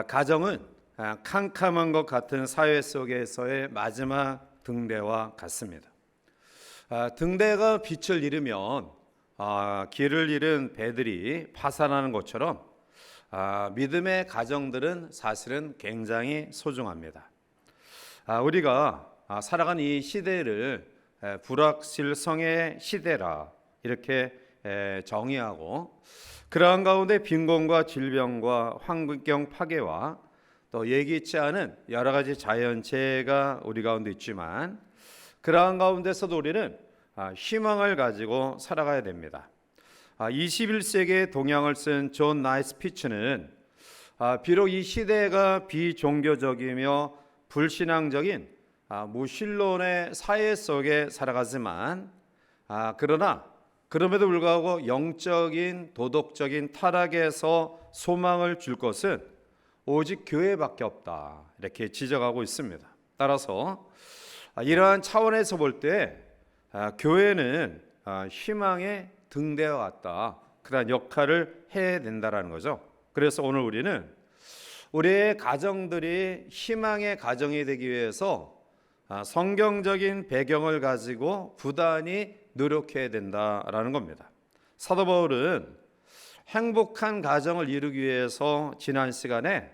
가정은 캄캄한 것 같은 사회 속에서의 마지막 등대와 같습니다. 등대가 빛을 잃으면 길을 잃은 배들이 파산하는 것처럼 믿음의 가정들은 사실은 굉장히 소중합니다. 우리가 살아가는 이 시대를 불확실성의 시대라 이렇게 정의하고, 그러한 가운데 빈곤과 질병과 환경 파괴와 또 예기치 않은 여러 가지 자연재해가 우리 가운데 있지만, 그러한 가운데서도 우리는 희망을 가지고 살아가야 됩니다. 21세기의 동향을 쓴 존 나이스피츠는 비록 이 시대가 비종교적이며 불신앙적인 무신론의 사회 속에 살아가지만, 그러나 그럼에도 불구하고 영적인 도덕적인 타락에서 소망을 줄 것은 오직 교회밖에 없다, 이렇게 지적하고 있습니다. 따라서 이러한 차원에서 볼 때 교회는 희망의 등대와 같다, 그런 역할을 해야 된다라는 거죠. 그래서 오늘 우리는 우리의 가정들이 희망의 가정이 되기 위해서 성경적인 배경을 가지고 부단히 노력해야 된다라는 겁니다. 사도 바울은 행복한 가정을 이루기 위해서 지난 시간에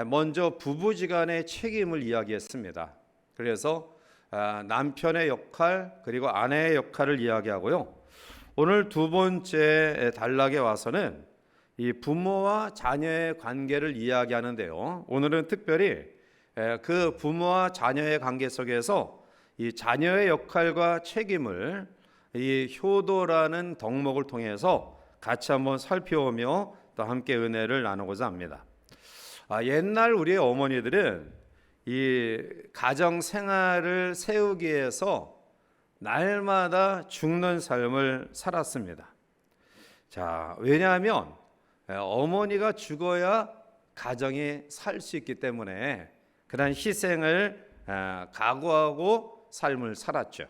먼저 부부지간의 책임을 이야기했습니다. 그래서 남편의 역할 그리고 아내의 역할을 이야기하고요. 오늘 두 번째 단락에 와서는 이 부모와 자녀의 관계를 이야기하는데요. 오늘은 특별히 그 부모와 자녀의 관계 속에서 이 자녀의 역할과 책임을 이 효도라는 덕목을 통해서 같이 한번 살펴보며 또 함께 은혜를 나누고자 합니다. 옛날 우리의 어머니들은 이 가정 생활을 세우기 위해서 날마다 죽는 삶을 살았습니다. 자, 왜냐하면 어머니가 죽어야 가정이 살 수 있기 때문에 그런 희생을 각오하고 삶을 살았죠.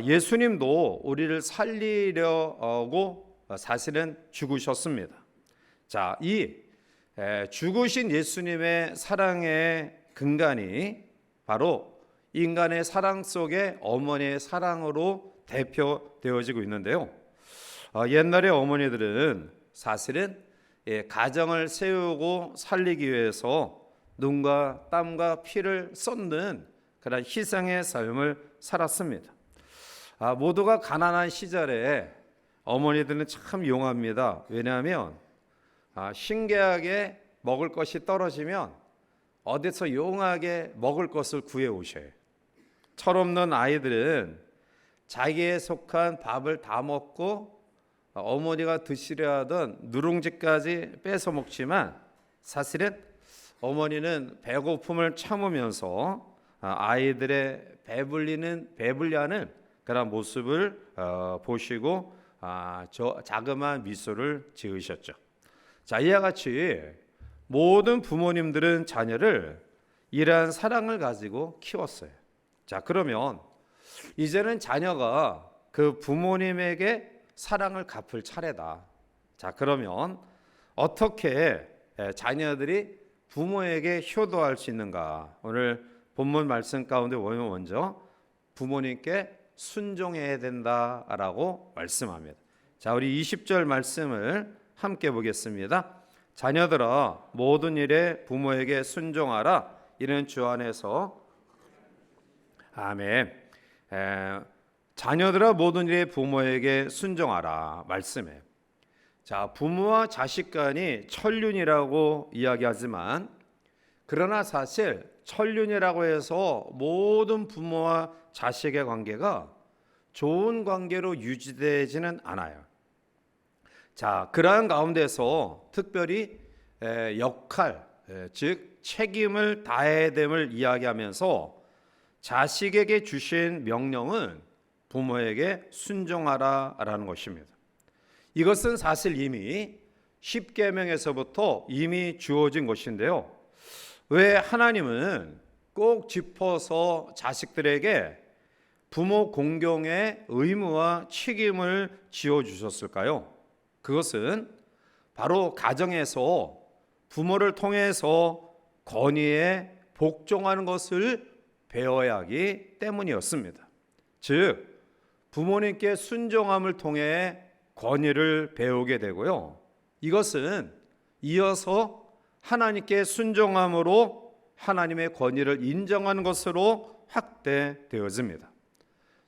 예수님도 우리를 살리려고 사실은 죽으셨습니다. 자, 이 죽으신 예수님의 사랑의 근간이 바로 인간의 사랑 속에 어머니의 사랑으로 대표되어지고 있는데요. 옛날의 어머니들은 사실은 가정을 세우고 살리기 위해서 눈과 땀과 피를 쏟는 그런 희생의 삶을 살았습니다. 모두가 가난한 시절에 어머니들은 참 용합니다. 왜냐하면 신기하게 먹을 것이 떨어지면 어디서 용하게 먹을 것을 구해 오셔요. 철없는 아이들은 자기에 속한 밥을 다 먹고 어머니가 드시려 하던 누룽지까지 뺏어 먹지만, 사실은 어머니는 배고픔을 참으면서 아이들의 배불리는 그런 모습을 보시고 자그마한 미소를 지으셨죠. 자, 이와 같이 모든 부모님들은 자녀를 이러한 사랑을 가지고 키웠어요. 자, 그러면 이제는 자녀가 그 부모님에게 사랑을 갚을 차례다. 자, 그러면 어떻게 자녀들이 부모에게 효도할 수 있는가? 오늘 본문 말씀 가운데 보면 먼저 부모님께 순종해야 된다라고 말씀합니다. 자, 우리 20절 말씀을 함께 보겠습니다. 자녀들아 모든 일에 부모에게 순종하라. 이는 주 안에서 아멘. 자녀들아 모든 일에 부모에게 순종하라 말씀에. 자, 부모와 자식 간이 천륜이라고 이야기하지만, 그러나 사실 천륜이라고 해서 모든 부모와 자식의 관계가 좋은 관계로 유지되지는 않아요. 자, 그러한 가운데서 특별히 역할, 즉 책임을 다해야 됨을 이야기하면서 자식에게 주신 명령은 부모에게 순종하라라는 것입니다. 이것은 사실 이미 십계명에서부터 이미 주어진 것인데요. 왜 하나님은 꼭 짚어서 자식들에게 부모 공경의 의무와 책임을 지어주셨을까요? 그것은 바로 가정에서 부모를 통해서 권위에 복종하는 것을 배워야 하기 때문이었습니다. 즉 부모님께 순종함을 통해 권위를 배우게 되고요. 이것은 이어서 하나님께 순종함으로 하나님의 권위를 인정하는 것으로 확대되어집니다.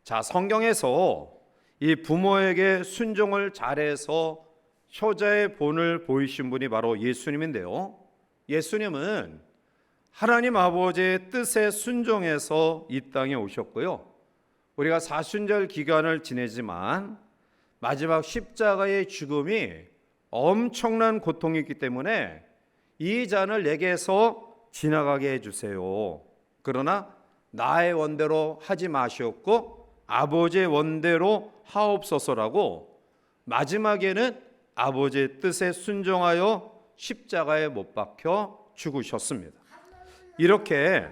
자, 성경에서 이 부모에게 순종을 잘해서 효자의 본을 보이신 분이 바로 예수님인데요. 예수님은 하나님 아버지의 뜻에 순종해서 이 땅에 오셨고요. 우리가 사순절 기간을 지내지만 마지막 십자가의 죽음이 엄청난 고통이기 때문에 이 잔을 내게서 지나가게 해주세요. 그러나 나의 원대로 하지 마시옵고 아버지의 원대로 하옵소서라고 마지막에는 아버지의 뜻에 순종하여 십자가에 못 박혀 죽으셨습니다. 이렇게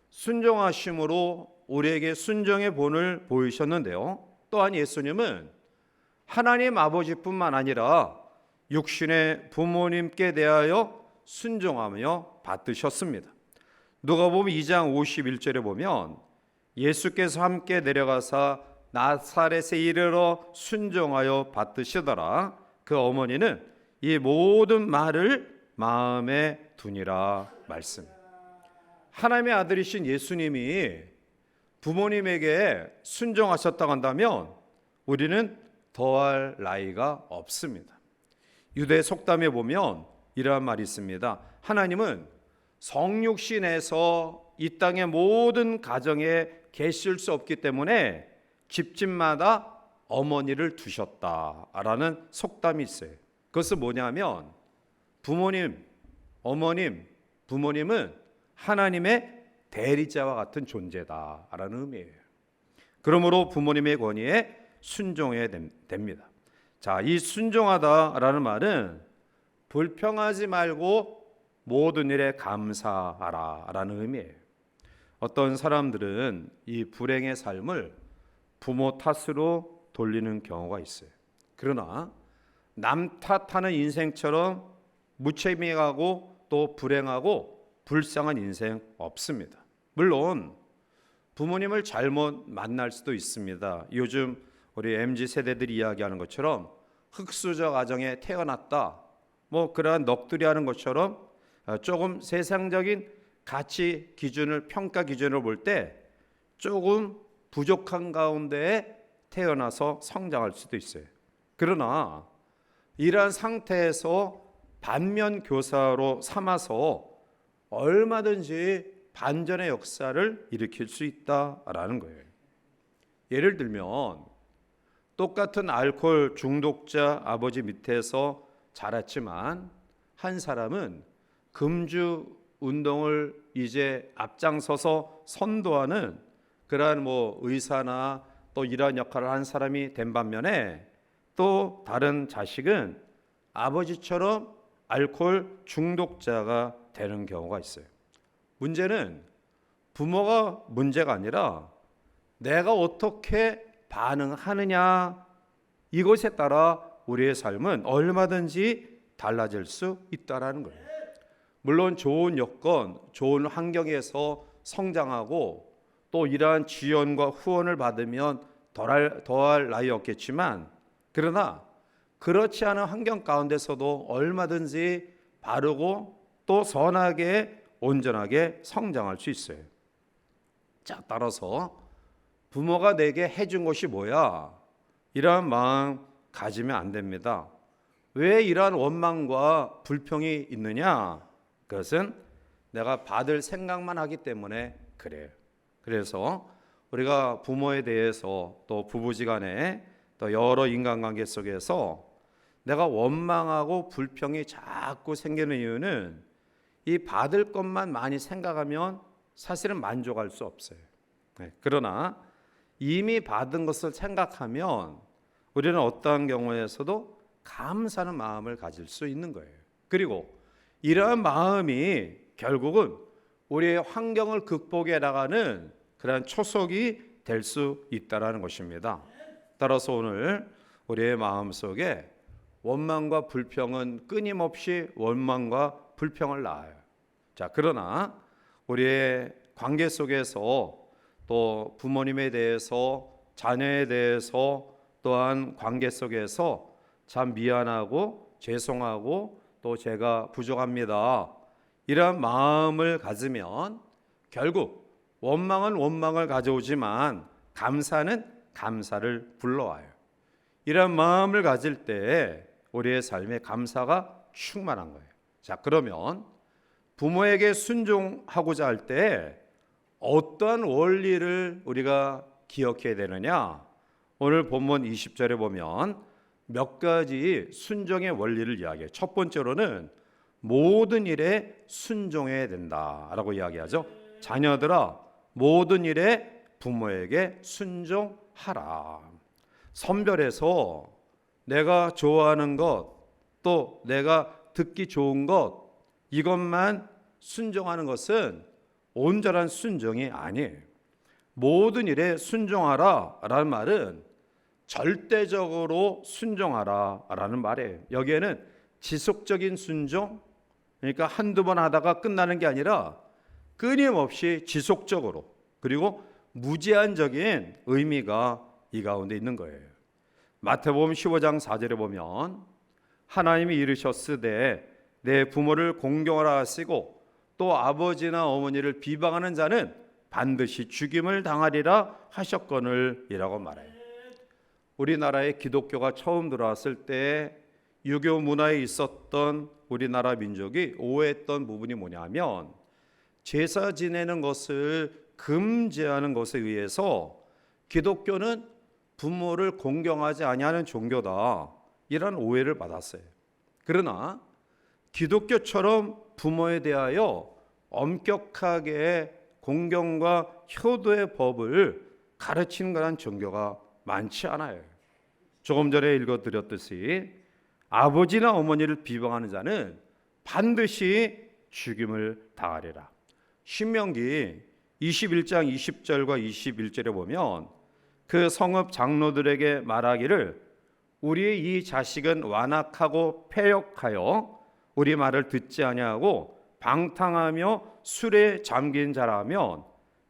순종하심으로 우리에게 순종의 본을 보이셨는데요. 또한 예수님은 하나님 아버지뿐만 아니라 육신의 부모님께 대하여 순종하며 받드셨습니다. 누가복음 2장 51절에 보면 예수께서 함께 내려가사 나사렛에 이르러 순종하여 받드시더라. 그 어머니는 이 모든 말을 마음에 두니라 말씀. 하나님의 아들이신 예수님이 부모님에게 순종하셨다고 한다면 우리는 더할 나위가 없습니다. 유대 속담에 보면 이러한 말이 있습니다. 하나님은 성육신에서 이 땅의 모든 가정에 계실 수 없기 때문에 집집마다 어머니를 두셨다라는 속담이 있어요. 그것은 뭐냐면 부모님, 어머님, 부모님은 하나님의 대리자와 같은 존재다라는 의미예요. 그러므로 부모님의 권위에 순종해야 됩니다. 자, 이 순종하다라는 말은 불평하지 말고 모든 일에 감사하라라는 의미예요. 어떤 사람들은 이 불행의 삶을 부모 탓으로 돌리는 경우가 있어요. 그러나 남 탓하는 인생처럼 무책임하고 또 불행하고 불쌍한 인생 없습니다. 물론 부모님을 잘못 만날 수도 있습니다. 요즘 우리 MZ 세대들이 이야기하는 것처럼 흙수저 가정에 태어났다, 뭐 그러한 넋두리 하는 것처럼 조금 세상적인 가치 기준을, 평가 기준을 볼 때 조금 부족한 가운데에 태어나서 성장할 수도 있어요. 그러나 이러한 상태에서 반면 교사로 삼아서 얼마든지 반전의 역사를 일으킬 수 있다라는 거예요. 예를 들면 똑같은 알코올 중독자 아버지 밑에서 자랐지만 한 사람은 금주 운동을 이제 앞장서서 선도하는 그러한 의사나 또 이러한 역할을 한 사람이 된 반면에 또 다른 자식은 아버지처럼 알코올 중독자가 되는 경우가 있어요. 문제는 부모가 문제가 아니라 내가 어떻게 반응하느냐, 이것에 따라 우리의 삶은 얼마든지 달라질 수 있다라는 거예요. 물론 좋은 여건, 좋은 환경에서 성장하고 또 이러한 지원과 후원을 받으면 더할 나위 없겠지만, 그러나 그렇지 않은 환경 가운데서도 얼마든지 바르고 또 선하게 온전하게 성장할 수 있어요. 자, 따라서 부모가 내게 해준 것이 뭐야? 이러한 마음 가지면 안 됩니다. 왜 이러한 원망과 불평이 있느냐? 그것은 내가 받을 생각만 하기 때문에 그래요. 그래서 우리가 부모에 대해서 또 부부지간에 또 여러 인간관계 속에서 내가 원망하고 불평이 자꾸 생기는 이유는 이 받을 것만 많이 생각하면 사실은 만족할 수 없어요. 그러나 이미 받은 것을 생각하면 우리는 어떠한 경우에서도 감사하는 마음을 가질 수 있는 거예요. 그리고 이러한 마음이 결국은 우리의 환경을 극복해 나가는 그러한 초석이 될 수 있다라는 것입니다. 따라서 오늘 우리의 마음속에 원망과 불평은 끊임없이 원망과 불평을 낳아요. 자, 그러나 우리의 관계 속에서 또 부모님에 대해서, 자녀에 대해서, 또한 관계 속에서 참 미안하고 죄송하고 또 제가 부족합니다, 이러한 마음을 가지면 결국 원망은 원망을 가져오지만 감사는 감사를 불러와요. 이런 마음을 가질 때 우리의 삶에 감사가 충만한 거예요. 자, 그러면 부모에게 순종하고자 할 때 어떠한 원리를 우리가 기억해야 되느냐? 오늘 본문 20절에 보면 몇 가지 순종의 원리를 이야기해요. 첫 번째로는 모든 일에 순종해야 된다라고 이야기하죠. 자녀들아, 모든 일에 부모에게 순종하라. 선별해서 내가 좋아하는 것, 또 내가 듣기 좋은 것, 이것만 순종하는 것은 온전한 순종이 아니에요. 모든 일에 순종하라 라는 말은 절대적으로 순종하라 라는 말이에요. 여기에는 지속적인 순종, 그러니까 한두 번 하다가 끝나는 게 아니라 끊임없이 지속적으로, 그리고 무제한적인 의미가 이 가운데 있는 거예요. 마태복음 15장 4절에 보면 하나님이 이르셨으되 내 부모를 공경하라 하시고 또 아버지나 어머니를 비방하는 자는 반드시 죽임을 당하리라 하셨거늘 이라고 말해요. 우리나라에 기독교가 처음 들어왔을 때 유교 문화에 있었던 우리나라 민족이 오해했던 부분이 뭐냐면 제사 지내는 것을 금지하는 것에 의해서 기독교는 부모를 공경하지 아니하는 종교다, 이런 오해를 받았어요. 그러나 기독교처럼 부모에 대하여 엄격하게 공경과 효도의 법을 가르치는 그런 종교가 많지 않아요. 조금 전에 읽어드렸듯이 아버지나 어머니를 비방하는 자는 반드시 죽임을 당하리라. 신명기 21장 20절과 21절에 보면 그 성읍 장로들에게 말하기를 우리의 이 자식은 완악하고 패역하여 우리 말을 듣지 아니하고 방탕하며 술에 잠긴 자라면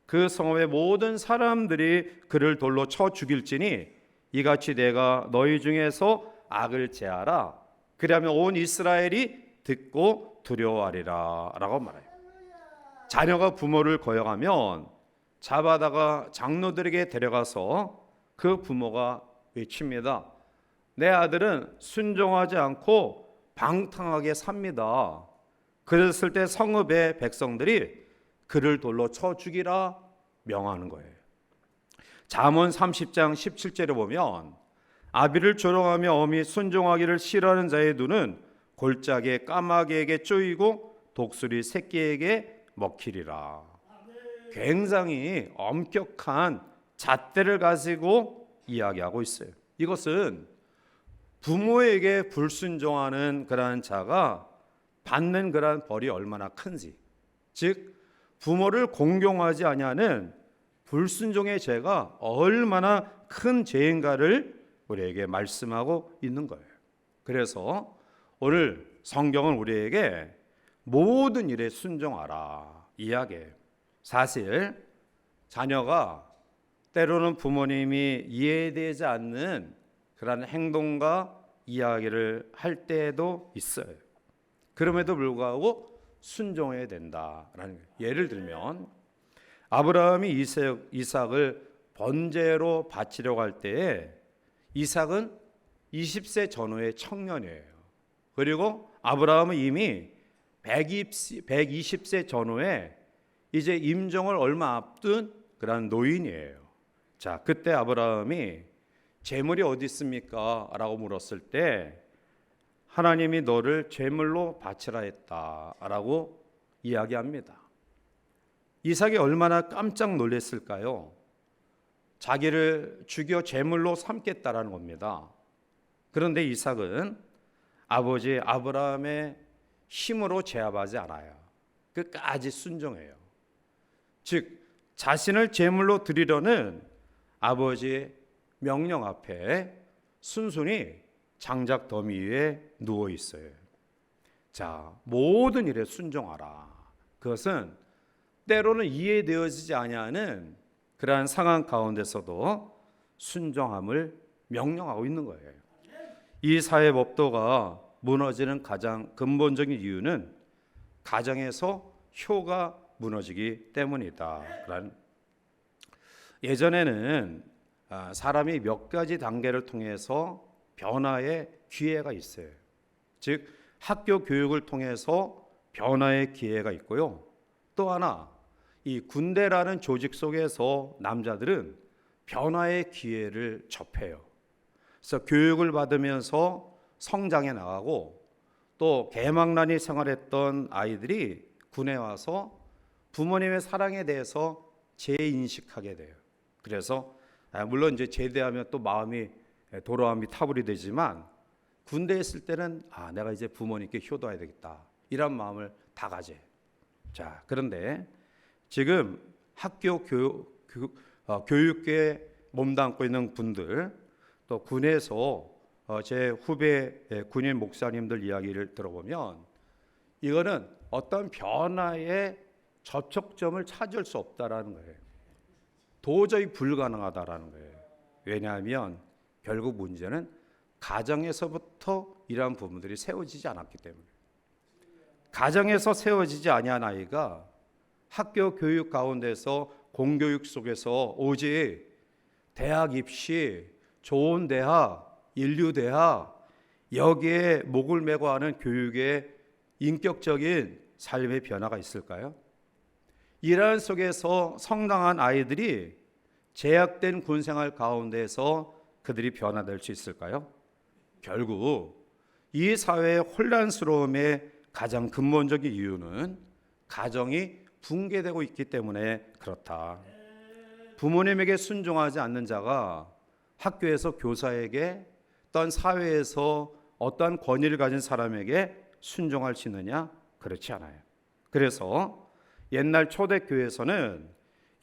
그 성읍의 모든 사람들이 그를 돌로 쳐 죽일지니 이같이 내가 너희 중에서 악을 제하라. 그리하면 온 이스라엘이 듣고 두려워하리라 라고 말해요. 자녀가 부모를 거역하면 잡아다가 장로들에게 데려가서 그 부모가 외칩니다. 내 아들은 순종하지 않고 방탕하게 삽니다. 그랬을 때 성읍의 백성들이 그를 돌로 쳐 죽이라 명하는 거예요. 잠언 30장 17절에 보면 아비를 조롱하며 어미 순종하기를 싫어하는 자의 눈은 골짜기에 까마귀에게 쪼이고 독수리 새끼에게 먹히리라. 굉장히 엄격한 잣대를 가지고 이야기하고 있어요. 이것은 부모에게 불순종하는 그러한 자가 받는 그러한 벌이 얼마나 큰지, 즉 부모를 공경하지 아니하는 불순종의 죄가 얼마나 큰 죄인가를 우리에게 말씀하고 있는 거예요. 그래서 오늘 성경은 우리에게 모든 일에 순종하라 이야기해요. 사실 자녀가 때로는 부모님이 이해되지 않는 그런 행동과 이야기를 할 때도 있어요. 그럼에도 불구하고 순종해야 된다라는 거예요. 예를 들면 아브라함이 이삭을 번제로 바치려고 할 때에 이삭은 20세 전후의 청년이에요. 그리고 아브라함은 이미 120세 전후에 이제 임종을 얼마 앞둔 그런 노인이에요. 자, 그때 아브라함이 재물이 어디 있습니까? 라고 물었을 때 하나님이 너를 제물로 바치라 했다라고 이야기합니다. 이삭이 얼마나 깜짝 놀랐을까요? 자기를 죽여 제물로 삼겠다라는 겁니다. 그런데 이삭은 아버지 아브라함의 힘으로 제압하지 않아요. 끝까지 순종해요. 즉 자신을 제물로 드리려는 아버지의 명령 앞에 순순히 장작 더미 위에 누워 있어요. 자, 모든 일에 순종하라. 그것은 때로는 이해되어지지 아니하는 그러한 상황 가운데서도 순종함을 명령하고 있는 거예요. 이 사회 법도가 무너지는 가장 근본적인 이유는 가정에서 효가 무너지기 때문이다. 예전에는 사람이 몇 가지 단계를 통해서 변화의 기회가 있어요. 즉 학교 교육을 통해서 변화의 기회가 있고요. 또 하나, 이 군대라는 조직 속에서 남자들은 변화의 기회를 접해요. 그래서 교육을 받으면서 성장해 나가고, 또 개망난이 생활했던 아이들이 군에 와서 부모님의 사랑에 대해서 재인식하게 돼요. 그래서 물론 이제 제대하면 또 마음이 도로함이 타불이 되지만, 군대에 있을 때는 내가 이제 부모님께 효도해야 되겠다, 이런 마음을 다 가져요. 자, 그런데 지금 학교 교육계에 몸담고 있는 분들, 또 군에서 제 후배 군인 목사님들 이야기를 들어보면, 이거는 어떤 변화의 접촉점을 찾을 수 없다라는 거예요. 도저히 불가능하다라는 거예요. 왜냐하면 결국 문제는 가정에서부터 이러한 부분들이 세워지지 않았기 때문에. 가정에서 세워지지 아니한 아이가 학교 교육 가운데서 공교육 속에서 오직 대학 입시, 좋은 대학, 인류대학, 여기에 목을 메고 하는 교육의 인격적인 삶의 변화가 있을까요? 이러한 속에서 성장한 아이들이 제약된 군생활 가운데서 그들이 변화될 수 있을까요? 결국 이 사회의 혼란스러움의 가장 근본적인 이유는 가정이 붕괴되고 있기 때문에 그렇다. 부모님에게 순종하지 않는 자가 학교에서 교사에게, 어떤 사회에서 어떠한 권위를 가진 사람에게 순종할 수 있느냐? 그렇지 않아요. 그래서 옛날 초대교회에서는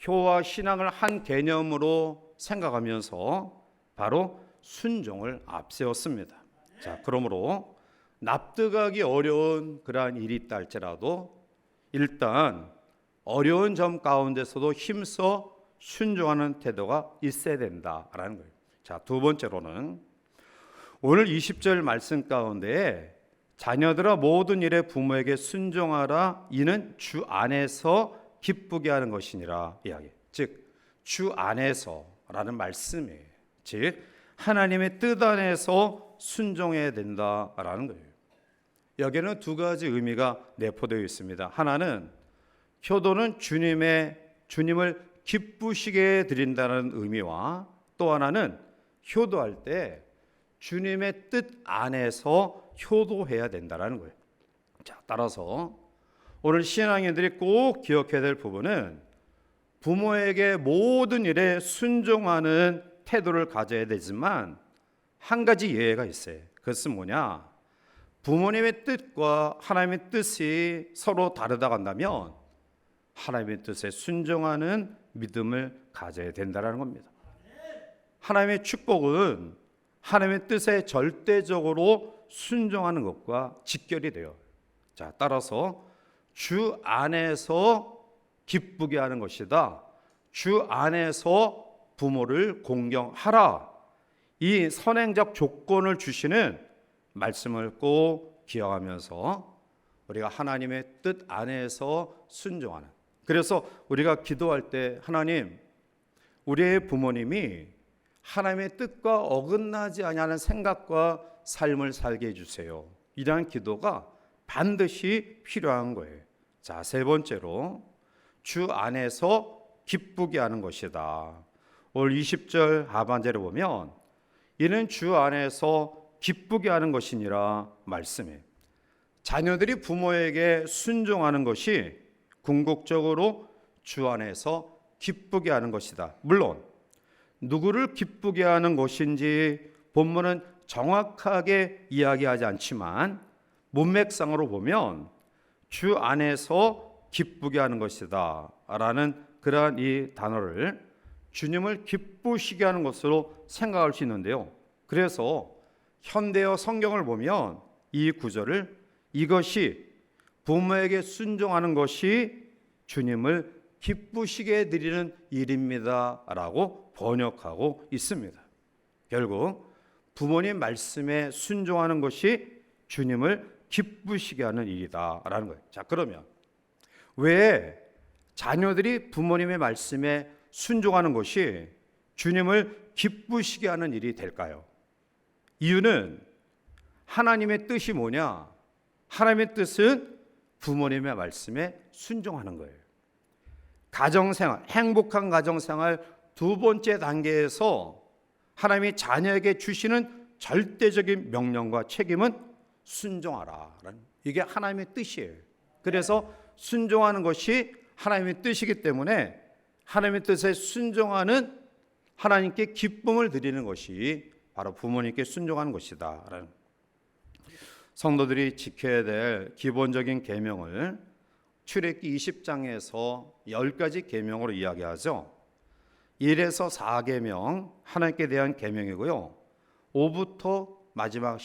효와 신앙을 한 개념으로 생각하면서 바로 순종을 앞세웠습니다. 자, 그러므로 납득하기 어려운 그러한 일이 있다 할지라도 일단 어려운 점 가운데서도 힘써 순종하는 태도가 있어야 된다라는 거예요. 자, 두 번째로는 오늘 20절 말씀 가운데 자녀들아 모든 일에 부모에게 순종하라, 이는 주 안에서 기쁘게 하는 것이니라 이야기. 즉 주 안에서라는 말씀이에요. 즉 하나님의 뜻 안에서 순종해야 된다라는 거예요. 여기에는 두 가지 의미가 내포되어 있습니다. 하나는 효도는 주님을 기쁘시게 드린다는 의미와, 또 하나는 효도할 때 주님의 뜻 안에서 효도해야 된다는 거예요. 자, 따라서 오늘 신앙인들이 꼭 기억해야 될 부분은 부모에게 모든 일에 순종하는 태도를 가져야 되지만 한 가지 예외가 있어요. 그것은 뭐냐? 부모님의 뜻과 하나님의 뜻이 서로 다르다고 한다면 하나님의 뜻에 순종하는 믿음을 가져야 된다는 겁니다. 하나님의 축복은 하나님의 뜻에 절대적으로 순종하는 것과 직결이 돼요. 자, 따라서 주 안에서 기쁘게 하는 것이다, 주 안에서 부모를 공경하라, 이 선행적 조건을 주시는 말씀을 꼭 기억하면서 우리가 하나님의 뜻 안에서 순종하는, 그래서 우리가 기도할 때 하나님, 우리의 부모님이 하나님의 뜻과 어긋나지 아니하는 생각과 삶을 살게 해주세요, 이러한 기도가 반드시 필요한 거예요. 자, 세 번째로 주 안에서 기쁘게 하는 것이다. 오늘 20절 하반절에 보면 이는 주 안에서 기쁘게 하는 것이니라 말씀해. 자녀들이 부모에게 순종하는 것이 궁극적으로 주 안에서 기쁘게 하는 것이다. 물론 누구를 기쁘게 하는 것인지 본문은 정확하게 이야기하지 않지만 문맥상으로 보면 주 안에서 기쁘게 하는 것이다 라는 그러한 이 단어를 주님을 기쁘시게 하는 것으로 생각할 수 있는데요. 그래서 현대어 성경을 보면 이 구절을 이것이 부모에게 순종하는 것이 주님을 기쁘시게 드리는 일입니다 라고 번역하고 있습니다. 결국 부모님 말씀에 순종하는 것이 주님을 기쁘시게 하는 일이다 라는 거예요. 자, 그러면 왜 자녀들이 부모님의 말씀에 순종하는 것이 주님을 기쁘시게 하는 일이 될까요? 이유는 하나님의 뜻이 뭐냐? 하나님의 뜻은 부모님의 말씀에 순종하는 거예요. 가정생활, 행복한 가정생활 두 번째 단계에서 하나님이 자녀에게 주시는 절대적인 명령과 책임은 순종하라. 이게 하나님의 뜻이에요. 그래서 순종하는 것이 하나님의 뜻이기 때문에 하나님의 뜻에 순종하는 하나님께 기쁨을 드리는 것이 바로 부모님께 순종하는 것이다. 성도들이 지켜야 될 기본적인 계명을 출애굽기 20장에서 10가지 계명으로 이야기하죠. 1에서 4계명 하나님께 대한 계명이고요. 5부터 마지막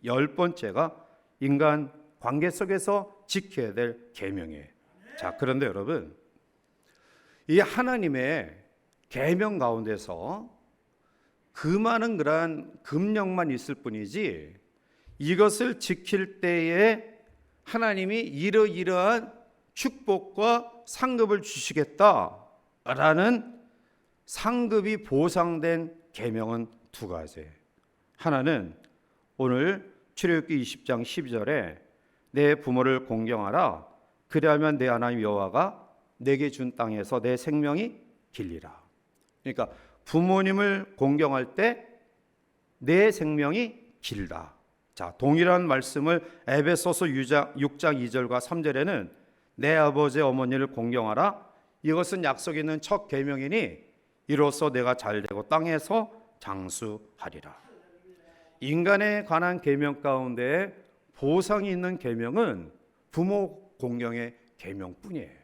10번째가 인간 관계 속에서 지켜야 될 계명이에요. 자, 그런데 여러분, 이 하나님의 계명 가운데서 그 많은 그러한 금령만 있을 뿐이지 이것을 지킬 때에 하나님이 이러이러한 축복과 상급을 주시겠다라는 상급이 보상된 계명은 두 가지예요. 하나는 오늘 출애굽기 20장 12절에 내 부모를 공경하라 그리하면 내 하나님 여호와가 내게 준 땅에서 내 생명이 길리라. 그러니까 부모님을 공경할 때 내 생명이 길다. 자, 동일한 말씀을 에베소서 6장 2절과 3절에는 내 아버지 어머니를 공경하라. 이것은 약속 있는 첫 계명이니 이로써 내가 잘되고 땅에서 장수하리라. 인간에 관한 계명 가운데 보상이 있는 계명은 부모 공경의 계명뿐이에요.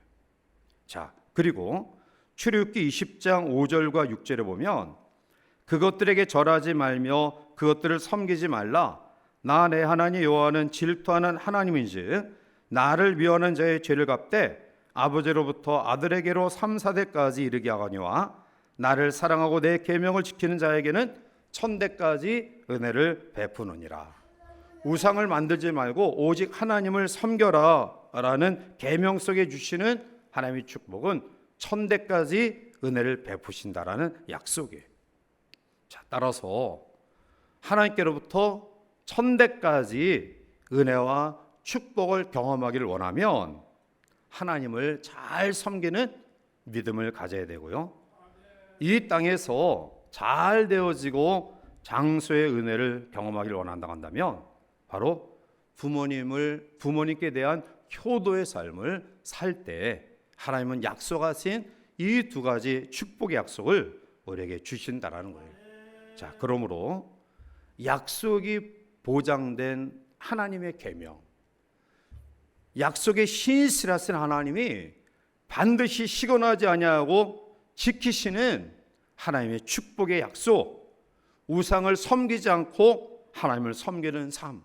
자, 그리고 출애굽기 20장 5절과 6절에 보면 그것들에게 절하지 말며 그것들을 섬기지 말라. 나 내 하나님 여호와는 질투하는 하나님인즉 나를 미워하는 자의 죄를 갚되 아버지로부터 아들에게로 3, 4대까지 이르게 하거니와 나를 사랑하고 내 계명을 지키는 자에게는 1000대까지 은혜를 베푸느니라. 우상을 만들지 말고 오직 하나님을 섬겨라 라는 계명 속에 주시는 하나님의 축복은 1000대까지 은혜를 베푸신다라는 약속이에요. 자, 따라서 하나님께로부터 1000대까지 은혜와 축복을 경험하기를 원하면 하나님을 잘 섬기는 믿음을 가져야 되고요. 이 땅에서 잘 되어지고 장수의 은혜를 경험하기를 원한다고 한다면 바로 부모님께 대한 효도의 삶을 살 때 하나님은 약속하신 이 두 가지 축복의 약속을 우리에게 주신다라는 거예요. 자, 그러므로 약속이 보장된 하나님의 계명, 약속의 신실하신 하나님이 반드시 시건하지 아니하고 지키시는 하나님의 축복의 약속, 우상을 섬기지 않고 하나님을 섬기는 삶,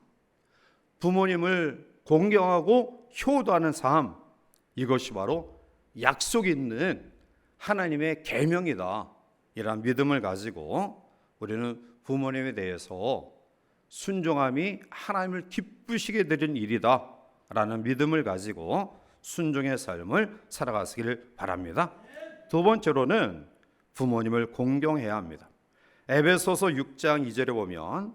부모님을 공경하고 효도하는 삶, 이것이 바로 약속 있는 하나님의 계명이다. 이런 믿음을 가지고 우리는 부모님에 대해서 순종함이 하나님을 기쁘시게 드리는 일이다 라는 믿음을 가지고 순종의 삶을 살아가시기를 바랍니다. 두 번째로는 부모님을 공경해야 합니다. 에베소서 6장 2절에 보면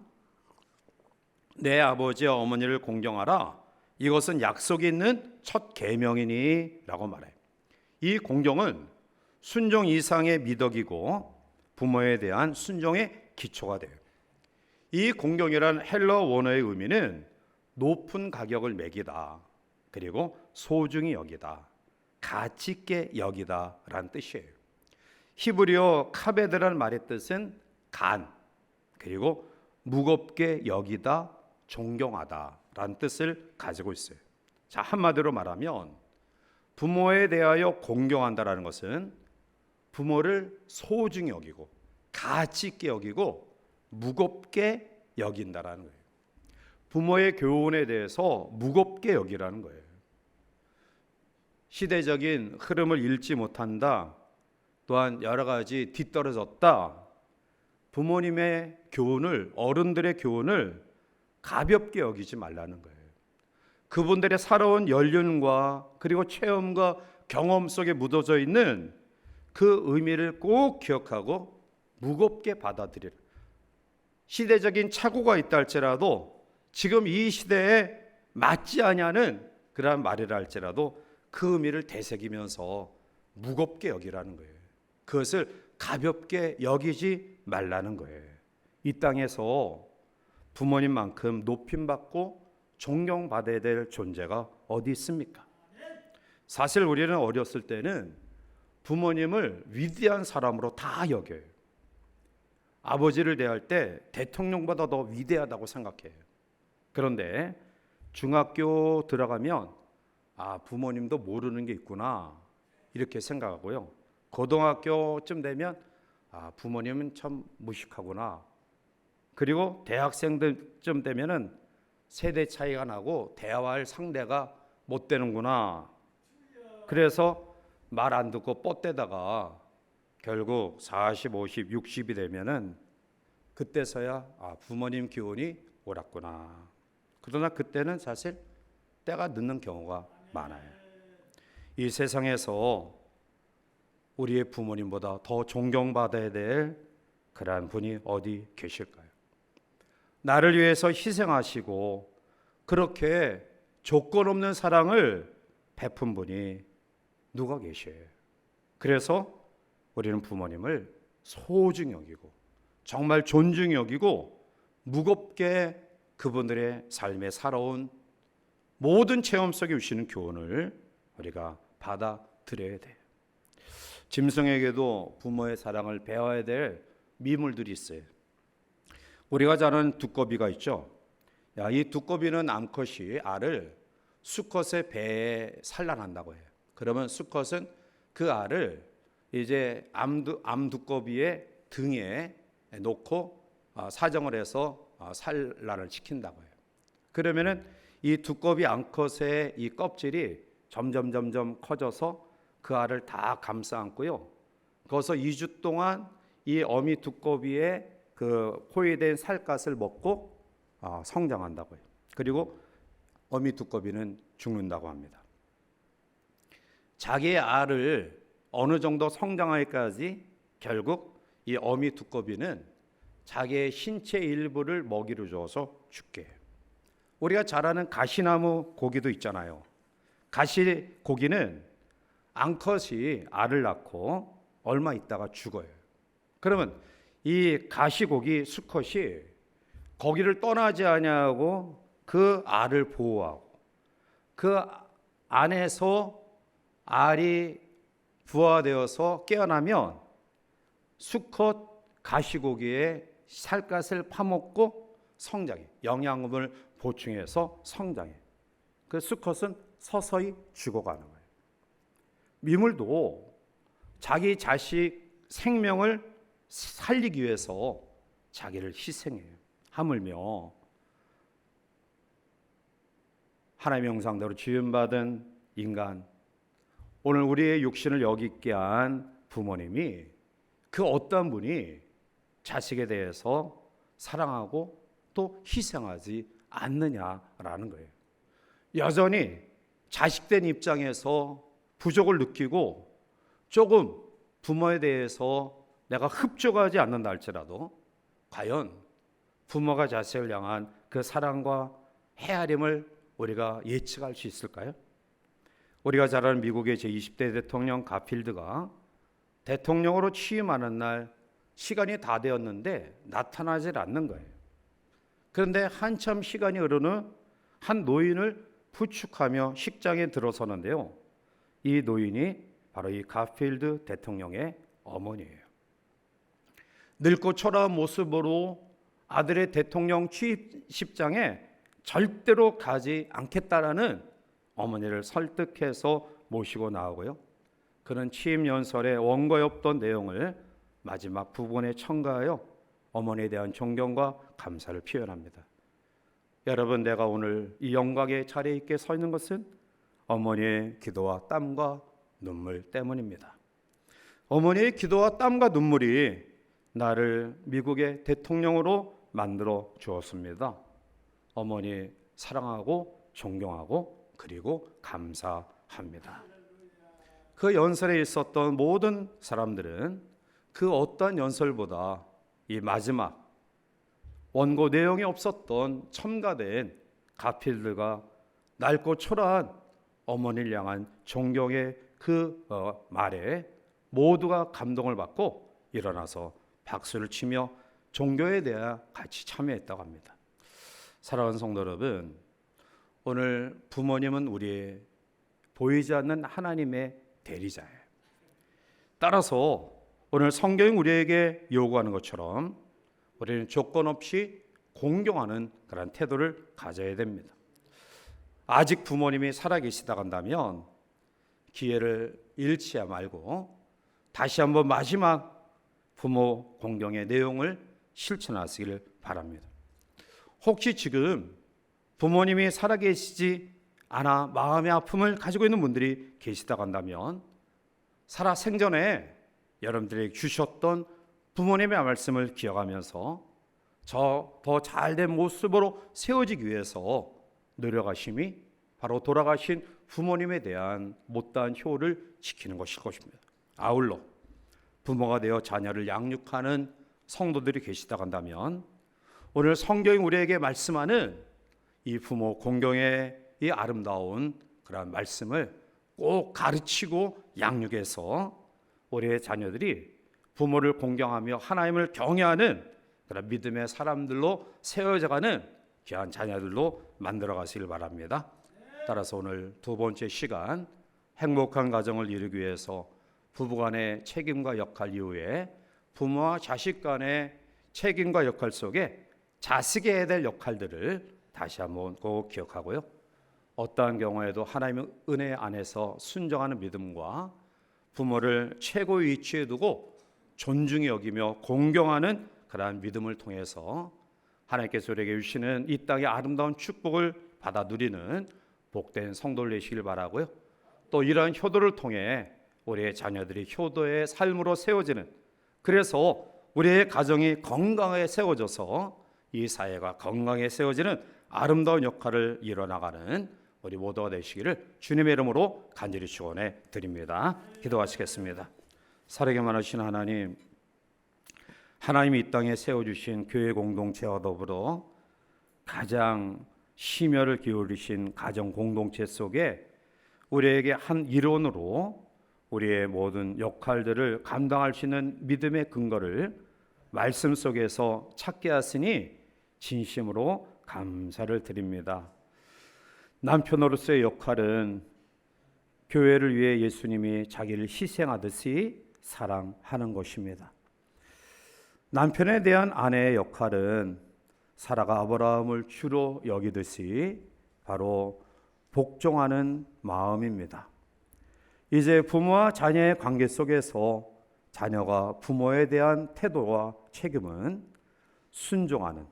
내 아버지와 어머니를 공경하라. 이것은 약속이 있는 첫 계명이니 라고 말해요. 이 공경은 순종 이상의 미덕이고 부모에 대한 순종의 기초가 돼요. 이 공경이란 헬러 원어의 의미는 높은 가격을 매기다, 그리고 소중히 여기다, 가치 있게 여기다 라는 뜻이에요. 히브리어 카베드라는 말의 뜻은 간, 그리고 무겁게 여기다, 존경하다 라는 뜻을 가지고 있어요. 자, 한마디로 말하면 부모에 대하여 공경한다라는 것은 부모를 소중히 여기고 가치 있게 여기고 무겁게 여긴다라는 거예요. 부모의 교훈에 대해서 무겁게 여기라는 거예요. 시대적인 흐름을 읽지 못한다. 또한 여러 가지 뒤떨어졌다. 부모님의 교훈을, 어른들의 교훈을 가볍게 여기지 말라는 거예요. 그분들의 살아온 연륜과 그리고 체험과 경험 속에 묻어져 있는 그 의미를 꼭 기억하고 무겁게 받아들이라. 시대적인 착오가 있다 할지라도 지금 이 시대에 맞지 않냐는 그러한 말이라 할지라도 그 의미를 되새기면서 무겁게 여기라는 거예요. 그것을 가볍게 여기지 말라는 거예요. 이 땅에서 부모님만큼 높임받고 존경받아야 될 존재가 어디 있습니까? 사실 우리는 어렸을 때는 부모님을 위대한 사람으로 다 여겨요. 아버지를 대할 때 대통령보다 더 위대하다고 생각해요. 그런데 중학교 들어가면 부모님도 모르는 게 있구나 이렇게 생각하고요. 고등학교쯤 되면 부모님은 참 무식하구나. 그리고 대학생들쯤 되면은 세대 차이가 나고 대화할 상대가 못 되는구나. 그래서 말 안 듣고 뻗대다가 결국 40, 50, 60이 되면은 그때서야 부모님 교훈이 옳았구나. 그러나 그때는 사실 때가 늦는 경우가 많아요. 이 세상에서 우리의 부모님보다 더 존경받아야 될 그러한 분이 어디 계실까요? 나를 위해서 희생하시고 그렇게 조건 없는 사랑을 베푼 분이 누가 계셔요? 그래서 우리는 부모님을 소중히 여기고 정말 존중히 여기고 무겁게 그분들의 삶에 살아온 모든 체험 속에 주시는 교훈을 우리가 받아들여야 돼요. 짐승에게도 부모의 사랑을 배워야 될 미물들이 있어요. 우리가 잘 아는 두꺼비가 있죠. 이 두꺼비는 암컷이 알을 수컷의 배에 산란한다고 해요. 그러면 수컷은 그 알을 이제 암두꺼비의 등에 놓고 사정을 해서 산란을 시킨다고 해요. 그러면은 이 두꺼비 암컷의 이 껍질이 점점 커져서 그 알을 다 감싸 안고요. 거기서 2주 동안 이 어미 두꺼비의 그 포위된 살갗을 먹고 성장한다고 해요. 그리고 어미 두꺼비는 죽는다고 합니다. 자기의 알을 어느 정도 성장하기까지 결국 이 어미 두꺼비는 자기의 신체 일부를 먹이로 줘서 죽게 해요. 우리가 잘 아는 가시나무 고기도 있잖아요. 가시고기는 암컷이 알을 낳고 얼마 있다가 죽어요. 그러면 이 가시고기 수컷이 거기를 떠나지 아니하고 그 알을 보호하고 그 안에서 알이 부화되어서 깨어나면 수컷 가시고기의 살갗을 파먹고 성장해. 영양분을 보충해서 성장해. 그 수컷은 서서히 죽어가는 거예요. 미물도 자기 자식 생명을 살리기 위해서 자기를 희생해요. 하물며 하나님의 형상대로 지음받은 인간, 오늘 우리의 육신을 여기 있게 한 부모님이 그 어떤 분이 자식에 대해서 사랑하고 또 희생하지 않느냐라는 거예요. 여전히 자식된 입장에서 부족을 느끼고 조금 부모에 대해서 내가 흡족하지 않는다 할지라도 과연 부모가 자식을 향한 그 사랑과 헤아림을 우리가 예측할 수 있을까요? 우리가 잘 아는 미국의 제20대 대통령 가필드가 대통령으로 취임하는 날 시간이 다 되었는데 나타나질 않는 거예요. 그런데 한참 시간이 흐른 후 한 노인을 부축하며 식장에 들어서는데요. 이 노인이 바로 이 가필드 대통령의 어머니예요. 늙고 초라한 모습으로 아들의 대통령 취임식장에 절대로 가지 않겠다라는 어머니를 설득해서 모시고 나오고요. 그는 취임 연설에 원고에 없던 내용을 마지막 부분에 첨가하여 어머니에 대한 존경과 감사를 표현합니다. 여러분, 내가 오늘 이 영광의 자리에 있게 서 있는 것은 어머니의 기도와 땀과 눈물 때문입니다. 어머니의 기도와 땀과 눈물이 나를 미국의 대통령으로 만들어 주었습니다. 어머니 사랑하고 존경하고 그리고 감사합니다. 그 연설에 있었던 모든 사람들은 그 어떠한 연설보다 이 마지막 원고 내용이 없었던 첨가된 가필들과 낡고 초라한 어머니를 향한 존경의 그 말에 모두가 감동을 받고 일어나서 박수를 치며 종교에 대해 같이 참여했다고 합니다. 사랑하는 성도 여러분, 오늘 부모님은 우리의 보이지 않는 하나님의 대리자예요. 따라서 오늘 성경이 우리에게 요구하는 것처럼 우리는 조건 없이 공경하는 그런 태도를 가져야 됩니다. 아직 부모님이 살아계시다 한다면 기회를 잃지 말고 다시 한번 마지막 부모 공경의 내용을 실천하시기를 바랍니다. 혹시 지금 부모님이 살아계시지 않아 마음의 아픔을 가지고 있는 분들이 계시다 한다면 살아 생전에 여러분들에게 주셨던 부모님의 말씀을 기억하면서 더 잘된 모습으로 세워지기 위해서 노력하심이 바로 돌아가신 부모님에 대한 못다한 효를 지키는 것일 것입니다. 아울러 부모가 되어 자녀를 양육하는 성도들이 계시다 한다면 오늘 성경이 우리에게 말씀하는 이 부모 공경의 이 아름다운 그런 말씀을 꼭 가르치고 양육해서 우리의 자녀들이 부모를 공경하며 하나님을 경외하는 그런 믿음의 사람들로 세워져가는 귀한 자녀들로 만들어가시길 바랍니다. 따라서 오늘 두 번째 시간 행복한 가정을 이루기 위해서 부부간의 책임과 역할 이후에 부모와 자식 간의 책임과 역할 속에 자식이 해야 될 역할들을 다시 한번 꼭 기억하고요. 어떠한 경우에도 하나님의 은혜 안에서 순종하는 믿음과 부모를 최고의 위치에 두고 존중히 여기며 공경하는 그러한 믿음을 통해서 하나님께서 우리에게 주시는 이 땅의 아름다운 축복을 받아 누리는 복된 성도를 되시길 바라고요. 또 이러한 효도를 통해 우리의 자녀들이 효도의 삶으로 세워지는, 그래서 우리의 가정이 건강하게 세워져서 이 사회가 건강하게 세워지는 아름다운 역할을 이뤄나가는 우리 모두가 되시기를 주님의 이름으로 간절히 축원해 드립니다. 기도하시겠습니다. 사랑에 많으신 하나님, 하나님이 이 땅에 세워주신 교회 공동체와 더불어 가장 심혈을 기울이신 가정 공동체 속에 우리에게 한 일원으로 우리의 모든 역할들을 감당할 수 있는 믿음의 근거를 말씀 속에서 찾게 하시니 진심으로 감사를 드립니다. 남편으로서의 역할은 교회를 위해 예수님이 자기를 희생하듯이 사랑하는 것입니다. 남편에 대한 아내의 역할은 사라가 아브라함을 주로 여기듯이 바로 복종하는 마음입니다. 이제 부모와 자녀의 관계 속에서 자녀가 부모에 대한 태도와 책임은 순종하는,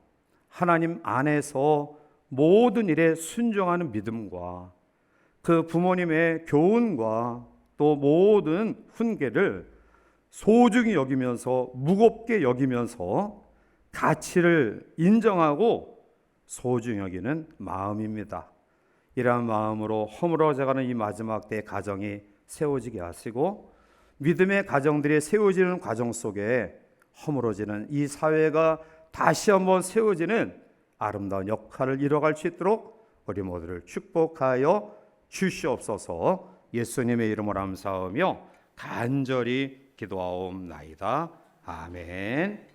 하나님 안에서 모든 일에 순종하는 믿음과 그 부모님의 교훈과 또 모든 훈계를 소중히 여기면서 무겁게 여기면서 가치를 인정하고 소중히 여기는 마음입니다. 이러한 마음으로 허물어져가는 이 마지막 때 가정이 세워지게 하시고 믿음의 가정들이 세워지는 과정 속에 허물어지는 이 사회가 다시 한번 세워지는 아름다운 역할을 이뤄갈 수 있도록 우리 모두를 축복하여 주시옵소서. 예수님의 이름으로 감사하며 간절히 기도하옵나이다. 아멘.